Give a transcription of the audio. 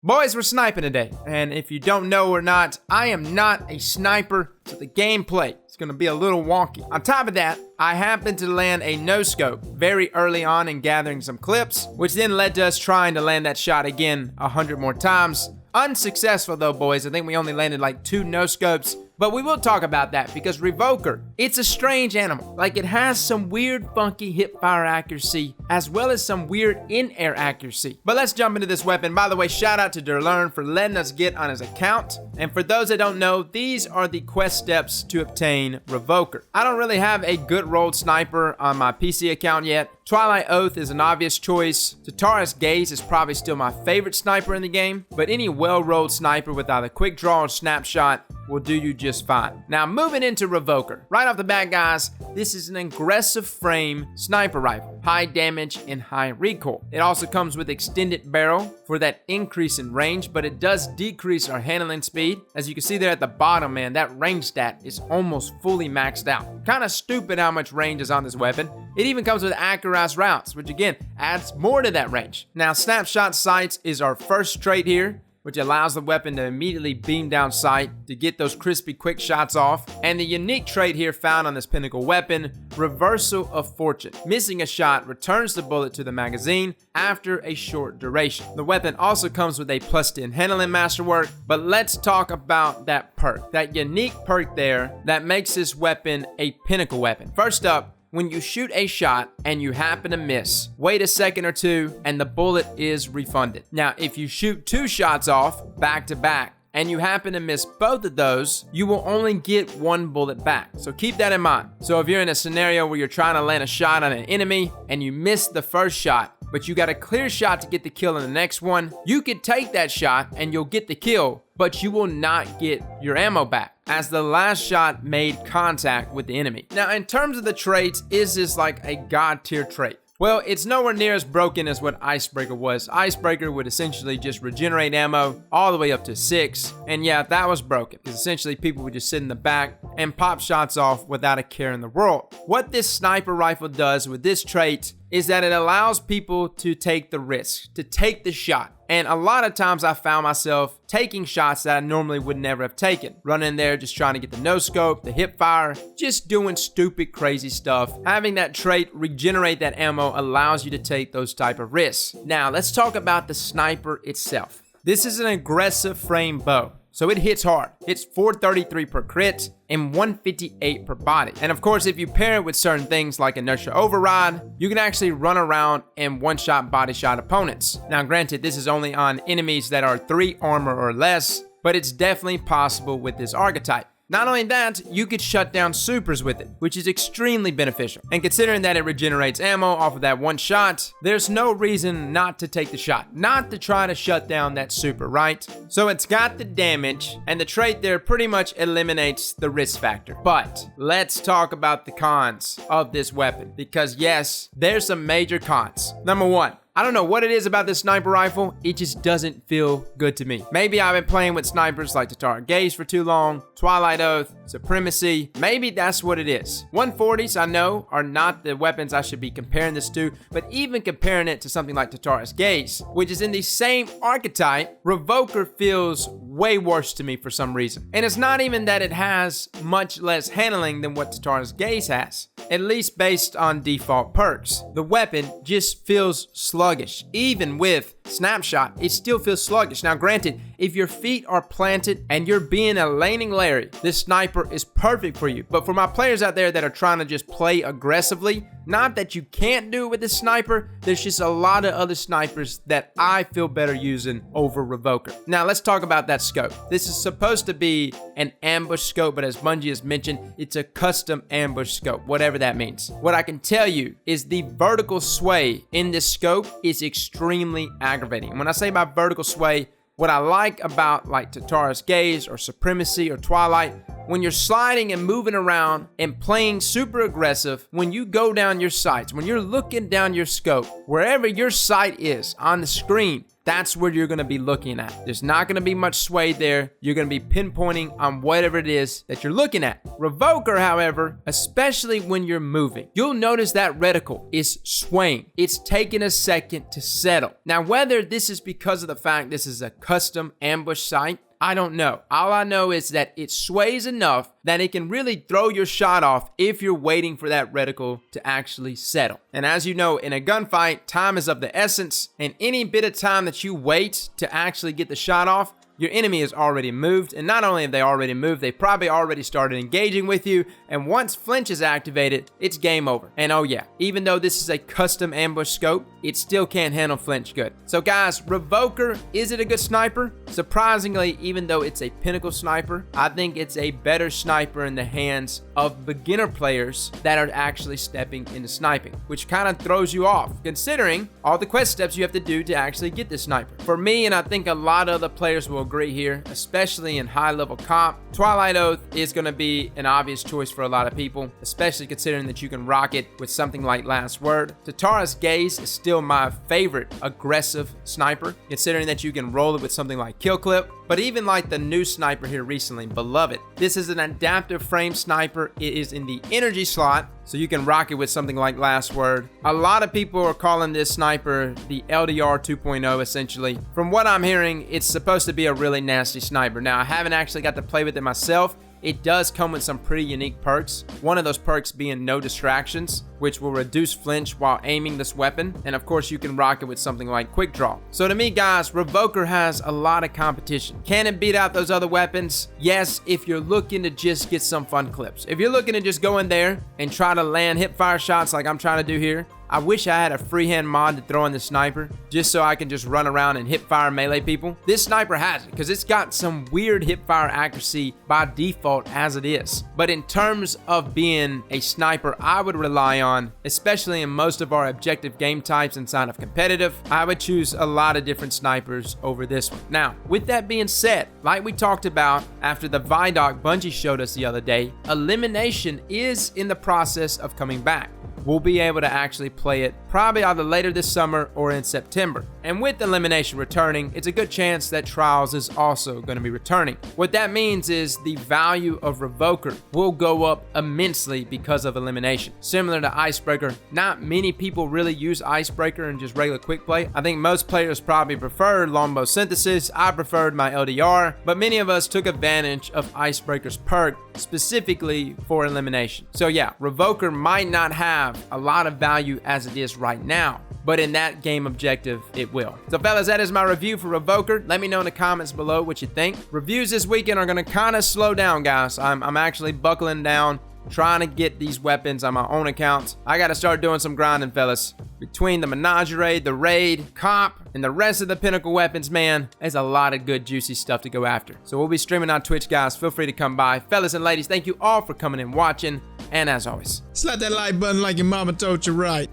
Boys, we're sniping today, and if you don't know or not, I am not a sniper, so the gameplay is going to be a little wonky. On top of that, I happened to land a no-scope very early on in gathering some clips, which then led to us trying to land that shot again 100 more times. Unsuccessful though, boys. I think we only landed like 2 no-scopes. But we will talk about that because Revoker, it's a strange animal. Like, it has some weird, funky hip-fire accuracy as well as some weird in-air accuracy. But let's jump into this weapon. By the way, shout out to Derlern for letting us get on his account. And for those that don't know, these are the quest steps to obtain Revoker. I don't really have a good rolled sniper on my PC account yet. Twilight Oath is an obvious choice. Tatara's Gaze is probably still my favorite sniper in the game, but any well-rolled sniper with either quick draw or snapshot will do you just fine. Now, moving into Revoker. Right off the bat, guys, this is an aggressive frame sniper rifle. High damage and high recoil. It also comes with extended barrel for that increase in range, but it does decrease our handling speed. As you can see there at the bottom, man, that range stat is almost fully maxed out. Kind of stupid how much range is on this weapon. It even comes with accurized rounds, which again adds more to that range. Now, snapshot sights is our first trait here, which allows the weapon to immediately beam down sight to get those crispy quick shots off. And the unique trait here found on this Pinnacle weapon, Reversal of Fortune. Missing a shot returns the bullet to the magazine after a short duration. The weapon also comes with a +10 handling masterwork, but let's talk about that perk. That unique perk there that makes this weapon a Pinnacle weapon. First up, when you shoot a shot and you happen to miss, wait a second or two and the bullet is refunded. Now, if you shoot 2 shots off back to back and you happen to miss both of those, you will only get 1 bullet back. So keep that in mind. So if you're in a scenario where you're trying to land a shot on an enemy and you miss the first shot, but you got a clear shot to get the kill in the next one, you could take that shot and you'll get the kill, but you will not get your ammo back, as the last shot made contact with the enemy. Now, in terms of the traits, is this like a god tier trait? Well, it's nowhere near as broken as what Icebreaker was. Icebreaker would essentially just regenerate ammo all the way up to 6. And yeah, that was broken, because essentially people would just sit in the back and pop shots off without a care in the world. What this sniper rifle does with this trait is that it allows people to take the risk, to take the shot. And a lot of times I found myself taking shots that I normally would never have taken. Running there, just trying to get the no-scope, the hip fire, just doing stupid, crazy stuff. Having that trait regenerate that ammo allows you to take those type of risks. Now, let's talk about the sniper itself. This is an aggressive frame bow, so it hits hard. It's 433 per crit and 158 per body. And of course, if you pair it with certain things like inertia override, you can actually run around and one-shot body shot opponents. Now, granted, this is only on enemies that are 3 armor or less, but it's definitely possible with this archetype. Not only that, you could shut down supers with it, which is extremely beneficial. And considering that it regenerates ammo off of that one shot, there's no reason not to take the shot, not to try to shut down that super, right? So it's got the damage, and the trait there pretty much eliminates the risk factor. But let's talk about the cons of this weapon, because yes, there's some major cons. Number 1, I don't know what it is about this sniper rifle, it just doesn't feel good to me. Maybe I've been playing with snipers like Tatara Gaze for too long, Twilight Oath, Supremacy, maybe that's what it is. 140s, I know, are not the weapons I should be comparing this to, but even comparing it to something like Tatara's Gaze, which is in the same archetype, Revoker feels way worse to me for some reason. And it's not even that it has much less handling than what Tatara's Gaze has, at least based on default perks. The weapon just feels sluggish. Even with snapshot, it still feels sluggish. Now, granted, if your feet are planted and you're being a laning Larry, this sniper is perfect for you. But for my players out there that are trying to just play aggressively, not that you can't do it with this sniper, there's just a lot of other snipers that I feel better using over Revoker. Now, let's talk about that scope. This is supposed to be an ambush scope, but as Bungie has mentioned, it's a custom ambush scope, whatever that means. What I can tell you is the vertical sway in this scope is extremely aggravating. And when I say by vertical sway, what I like about like Tatara's Gaze or Supremacy or Twilight, when you're sliding and moving around and playing super aggressive, when you go down your sights, when you're looking down your scope, wherever your sight is on the screen, that's where you're going to be looking at. There's not going to be much sway there. You're going to be pinpointing on whatever it is that you're looking at. Revoker, however, especially when you're moving, you'll notice that reticle is swaying. It's taking a second to settle. Now, whether this is because of the fact this is a custom ambush site, I don't know. All I know is that it sways enough that it can really throw your shot off if you're waiting for that reticle to actually settle. And as you know, in a gunfight, time is of the essence, and any bit of time that you wait to actually get the shot off, your enemy is already moved, and not only have they already moved, they probably already started engaging with you, and once flinch is activated, it's game over. And oh yeah, even though this is a custom ambush scope, it still can't handle flinch good. So guys, Revoker, is it a good sniper? Surprisingly, even though it's a Pinnacle sniper, I think it's a better sniper in the hands of beginner players that are actually stepping into sniping, which kind of throws you off, considering all the quest steps you have to do to actually get this sniper. For me, and I think a lot of other players will agree here, especially in high level comp, Twilight Oath is going to be an obvious choice for a lot of people, especially considering that you can rock it with something like Last Word. Tatara's Gaze is still my favorite aggressive sniper, considering that you can roll it with something like Kill Clip. But even like the new sniper here recently, Beloved, this is an adaptive frame sniper. It is in the energy slot, so you can rock it with something like Last Word. A lot of people are calling this sniper the LDR 2.0 essentially. From what I'm hearing, it's supposed to be a really nasty sniper. Now, I haven't actually got to play with it myself. It does come with some pretty unique perks. One of those perks being no distractions, which will reduce flinch while aiming this weapon. And of course, you can rock it with something like Quick Draw. So to me, guys, Revoker has a lot of competition. Can it beat out those other weapons? Yes, if you're looking to just get some fun clips. If you're looking to just go in there and try to land hip fire shots like I'm trying to do here, I wish I had a freehand mod to throw in the sniper, just so I can just run around and hip fire melee people. This sniper has it, because it's got some weird hip fire accuracy by default as it is. But in terms of being a sniper I would rely on, especially in most of our objective game types inside of competitive, I would choose a lot of different snipers over this one. Now, with that being said, like we talked about after the Vidoc Bungie showed us the other day, elimination is in the process of coming back. We'll be able to actually play it probably either later this summer or in September. And with elimination returning, it's a good chance that trials is also going to be returning. What that means is the value of Revoker will go up immensely because of elimination. Similar to Icebreaker, not many people really use Icebreaker and just regular quick play. I think most players probably prefer longbow synthesis. I preferred my LDR, but many of us took advantage of Icebreaker's perk specifically for elimination. So yeah, Revoker might not have a lot of value as it is right now, but in that game objective, it will. So fellas, that is my review for Revoker. Let me know in the comments below what you think. Reviews this weekend are going to kind of slow down, guys. I'm actually buckling down, trying to get these weapons on my own accounts. I got to start doing some grinding, fellas. Between the Menagerie, the Raid, Comp, and the rest of the Pinnacle weapons, man, there's a lot of good juicy stuff to go after. So we'll be streaming on Twitch, guys. Feel free to come by. Fellas and ladies, thank you all for coming and watching. And as always, slap that like button like your mama told you right.